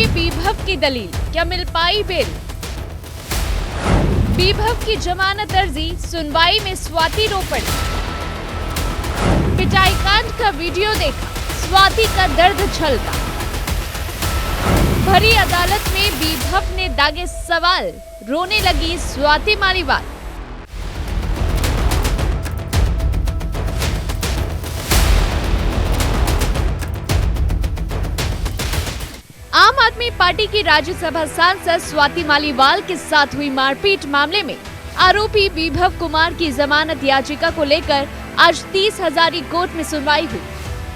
आरोपी बीभव की दलील, क्या मिल पाई बेल? बीभव की जमानत अर्जी, सुनवाई में स्वाति रो पड़ी। पिटाई कांड का वीडियो देखा, स्वाति का दर्द छलका। भरी अदालत में बीभव ने दागे सवाल, रोने लगी स्वाति मालीवाल। आम आदमी पार्टी की राज्यसभा सांसद स्वाति मालीवाल के साथ हुई मारपीट मामले में आरोपी बीभव कुमार की जमानत याचिका को लेकर आज 30 हजारी कोर्ट में सुनवाई हुई।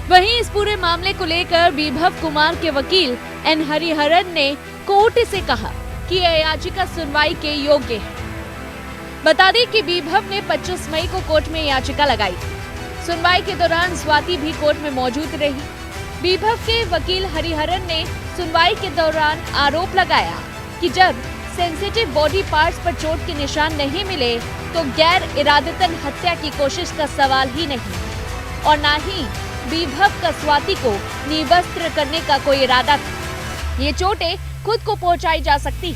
वहीं इस पूरे मामले को लेकर बीभव कुमार के वकील एन हरिहरन ने कोर्ट से कहा कि यह याचिका सुनवाई के योग्य है। बता दें कि बीभव ने 25 मई को कोर्ट में याचिका लगाई। सुनवाई के दौरान स्वाति भी कोर्ट में मौजूद रही। बीभव के वकील हरिहरन ने सुनवाई के दौरान आरोप लगाया कि जब सेंसिटिव बॉडी पार्ट्स पर चोट के निशान नहीं मिले तो गैर इरादतन हत्या की कोशिश का सवाल ही नहीं और न ही बीभव का स्वाति को निर्वस्त्र करने का कोई इरादा था। ये चोटें खुद को पहुंचाई जा सकती।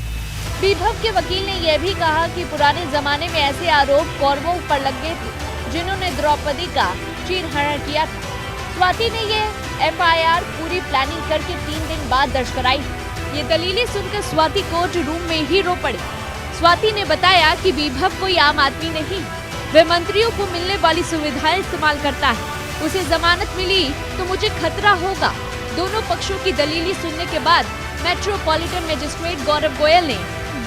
बीभव के वकील ने यह भी कहा कि पुराने जमाने में ऐसे आरोप कौरवों पर लगे थे जिन्होंने द्रौपदी का चीरहरण किया था। स्वाति ने ये एफआईआर पूरी प्लानिंग करके 3 दिन बाद दर्ज कराई। ये दलीलें सुनकर स्वाति कोर्ट रूम में ही रो पड़ी। स्वाति ने बताया कि बीभव कोई आम आदमी नहीं, वह मंत्रियों को मिलने वाली सुविधाएं इस्तेमाल करता है। उसे जमानत मिली तो मुझे खतरा होगा। दोनों पक्षों की दलीलें सुनने के बाद मेट्रोपॉलिटन मजिस्ट्रेट गौरव गोयल ने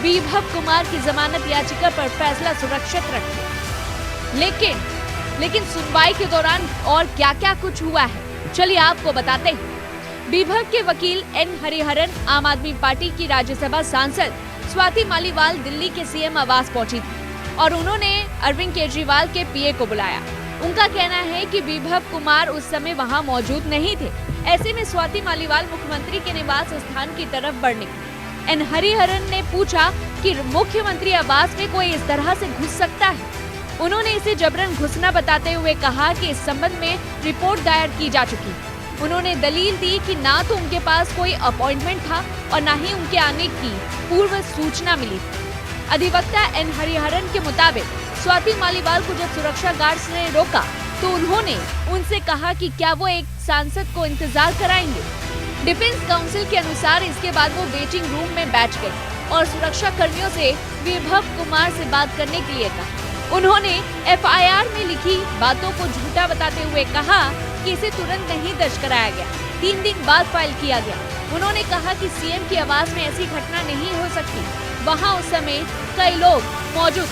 बीभव कुमार की जमानत याचिका पर फैसला सुरक्षित रखा। लेकिन सुनवाई के दौरान और क्या कुछ हुआ है, चलिए आपको बताते हैं। बीभव के वकील एन हरिहरन आम आदमी पार्टी की राज्यसभा सांसद स्वाति मालीवाल दिल्ली के सीएम आवास पहुंची थी और उन्होंने अरविंद केजरीवाल के पीए को बुलाया। उनका कहना है कि बीभव कुमार उस समय वहां मौजूद नहीं थे। ऐसे में स्वाति मालीवाल मुख्यमंत्री के निवास स्थान की तरफ बढ़ निकली। एन हरिहरन ने पूछा कि मुख्यमंत्री आवास में कोई इस तरह से घुस सकता है। उन्होंने इसे जबरन घुसना बताते हुए कहा कि इस संबंध में रिपोर्ट दायर की जा चुकी। उन्होंने दलील दी कि ना तो उनके पास कोई अपॉइंटमेंट था और ना ही उनके आने की पूर्व सूचना मिली थी। अधिवक्ता एन हरिहरन के मुताबिक स्वाति मालीवाल को जब सुरक्षा गार्ड्स ने रोका तो उन्होंने उनसे कहा कि क्या वो एक सांसद को इंतजार कराएंगे। डिफेंस काउंसिल के अनुसार इसके बाद वो वेटिंग रूम में बैठ गए और सुरक्षा कर्मियों से बीभव कुमार से बात करने के लिए कहा। उन्होंने एफआईआर में लिखी बातों को झूठा बताते हुए कहा कि इसे तुरंत नहीं दर्ज कराया गया, 3 दिन बाद फाइल किया गया। उन्होंने कहा कि सीएम की आवास में ऐसी घटना नहीं हो सकती, वहां उस समय कई लोग मौजूद।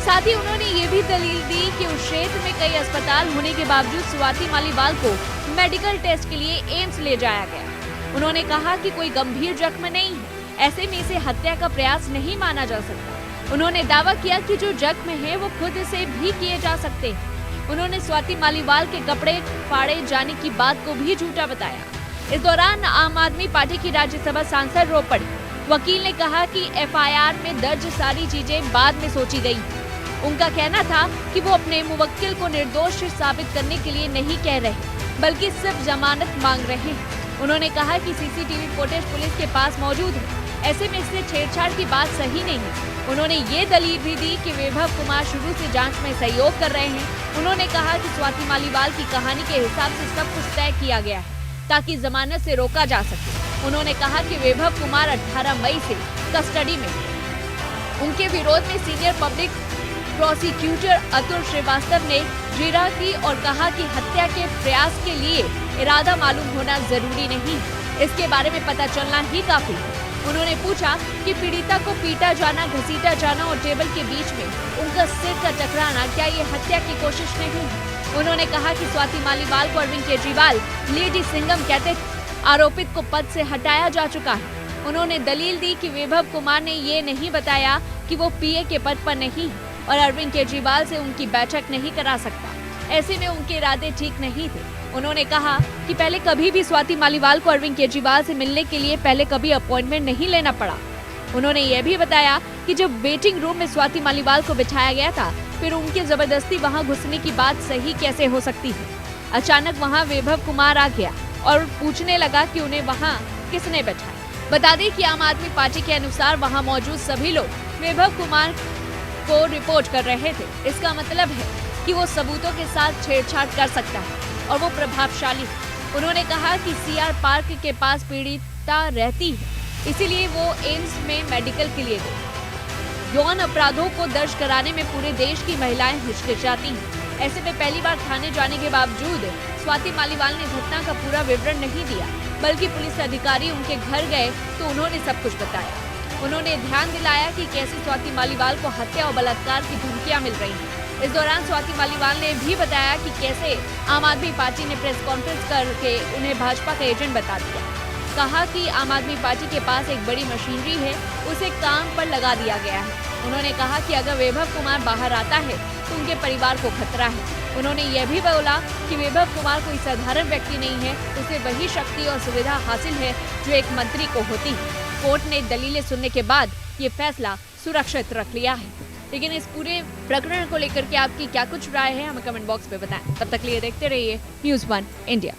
साथ ही उन्होंने ये भी दलील दी कि उस क्षेत्र में कई अस्पताल होने के बावजूद स्वाति मालीवाल को मेडिकल टेस्ट के लिए एम्स ले जाया गया। उन्होंने कहा कि कोई गंभीर जख्म नहीं है, ऐसे में इसे हत्या का प्रयास नहीं माना जा सकता। उन्होंने दावा किया कि जो जख्म है वो खुद से भी किए जा सकते हैं। उन्होंने स्वाति मालीवाल के कपड़े फाड़े जाने की बात को भी झूठा बताया। इस दौरान आम आदमी पार्टी की राज्यसभा सांसद रो पड़ी। वकील ने कहा कि एफआईआर में दर्ज सारी चीजें बाद में सोची गई। उनका कहना था कि वो अपने मुवक्किल को निर्दोष साबित करने के लिए नहीं कह रहे, बल्कि सिर्फ जमानत मांग रहे हैं। उन्होंने कहा कि सीसीटीवी फुटेज पुलिस के पास मौजूद है, ऐसे में इससे छेड़छाड़ की बात सही नहीं है। उन्होंने ये दलील भी दी कि बीभव कुमार शुरू से जांच में सहयोग कर रहे हैं। उन्होंने कहा कि स्वाति मालीवाल की कहानी के हिसाब से सब कुछ तय किया गया है ताकि जमानत से रोका जा सके। उन्होंने कहा कि बीभव कुमार 18 मई से कस्टडी में हैं। उनके विरोध में senior public prosecutor Atul Shrivastava ने जिरह की और कहा कि हत्या के प्रयास के लिए इरादा मालूम होना जरूरी नहीं, इसके बारे में पता चलना ही काफी है। उन्होंने पूछा कि पीड़िता को पीटा जाना, घसीटा जाना और टेबल के बीच में उनका सिर का टकराना क्या ये हत्या की कोशिश नहीं है। उन्होंने कहा कि स्वाति मालीवाल को अरविंद केजरीवाल लेडी सिंघम कहते थे। आरोपित को पद से हटाया जा चुका है। उन्होंने दलील दी कि बीभव कुमार ने ये नहीं बताया कि वो पीए के पद पर नहीं है और अरविंद केजरीवाल से उनकी बैठक नहीं करा सकता। ऐसे में उनके इरादे ठीक नहीं थे। उन्होंने कहा कि पहले कभी भी स्वाति मालीवाल को अरविंद केजरीवाल से मिलने के लिए पहले कभी अपॉइंटमेंट नहीं लेना पड़ा। उन्होंने ये भी बताया कि जब वेटिंग रूम में स्वाति मालीवाल को बिठाया गया था, फिर उनके जबरदस्ती वहां घुसने की बात सही कैसे हो सकती है। अचानक वहां बीभव कुमार आ गया और पूछने लगा कि उन्हें वहां किसने बैठाया। बता दें कि आम आदमी पार्टी के अनुसार वहां मौजूद सभी लोग वैभव कुमार को रिपोर्ट कर रहे थे। इसका मतलब है कि वो सबूतों के साथ छेड़छाड़ कर सकता है और वो प्रभावशाली है। उन्होंने कहा कि सीआर पार्क के पास पीड़िता रहती है, इसीलिए वो एम्स में मेडिकल के लिए गई। यौन अपराधों को दर्ज कराने में पूरे देश की महिलाएं हिचकिचाती हैं। ऐसे में पहली बार थाने जाने के बावजूद स्वाति मालीवाल ने घटना का पूरा विवरण नहीं दिया, बल्कि पुलिस अधिकारी उनके घर गए तो उन्होंने सब कुछ बताया। उन्होंने ध्यान दिलाया कि कैसे स्वाति मालीवाल को हत्या और बलात्कार की धमकियां मिल रही हैं। इस दौरान स्वाति मालीवाल ने भी बताया कि कैसे आम आदमी पार्टी ने प्रेस कॉन्फ्रेंस करके उन्हें भाजपा का एजेंट बता दिया। कहा कि आम आदमी पार्टी के पास एक बड़ी मशीनरी है, उसे काम पर लगा दिया गया है। उन्होंने कहा कि अगर वैभव कुमार बाहर आता है तो उनके परिवार को खतरा है। उन्होंने यह भी बोला कि वैभव कुमार कोई साधारण व्यक्ति नहीं है, उसे वही शक्ति और सुविधा हासिल है जो एक मंत्री को होती है। कोर्ट ने दलीलें सुनने के बाद ये फैसला सुरक्षित रख लिया है। लेकिन इस पूरे प्रकरण को लेकर के आपकी क्या कुछ राय है, हमें कमेंट बॉक्स में बताएं। तब तक लिए देखते रहिए News1 इंडिया।